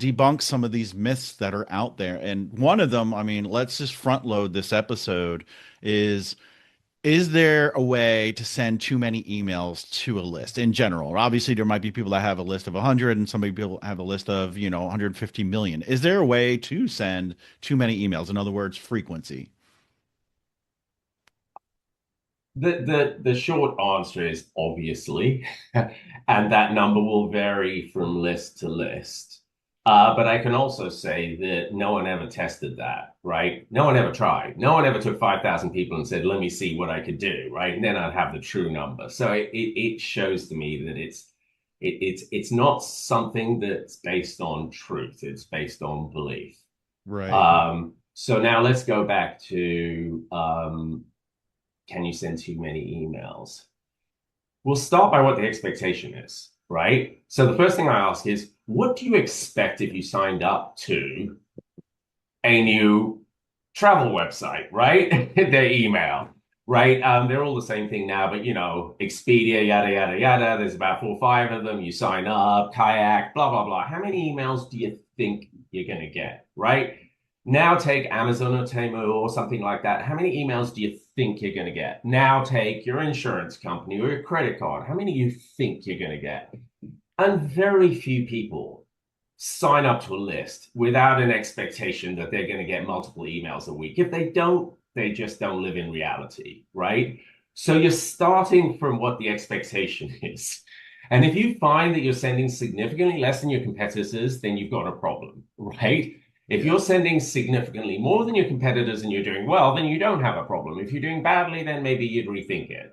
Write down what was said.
debunk some of these myths that are out there. And one of them, I mean, let's just front load this episode, is is there a way to send too many emails to a list in general? Obviously, there might be people that have a list of 100 and some people have a list of, 150 million. Is there a way to send too many emails? In other words, frequency. The short answer is obviously, and that number will vary from list to list. But I can also say that no one ever tested that, right? No one ever tried. No one ever took 5,000 people and said, let me see what I could do, right? And then I'd have the true number. So it shows to me that it's not something that's based on truth. It's based on belief. Right. So now let's go back to can you send too many emails? We'll start by what the expectation is, right? So the first thing I ask is, what do you expect if you signed up to a new travel website, right? Their email, right? They're all the same thing now, but Expedia, yada, yada, yada. There's about 4 or 5 of them. You sign up, Kayak, blah, blah, blah. How many emails do you think you're going to get, right? Now take Amazon or Temu or something like that. How many emails do you think you're going to get? Now take your insurance company or your credit card. How many do you think you're going to get? And very few people sign up to a list without an expectation that they're going to get multiple emails a week. If they don't, they just don't live in reality, right? So you're starting from what the expectation is. And if you find that you're sending significantly less than your competitors, then you've got a problem, right? If Yeah. you're sending significantly more than your competitors and you're doing well, then you don't have a problem. If you're doing badly, then maybe you'd rethink it.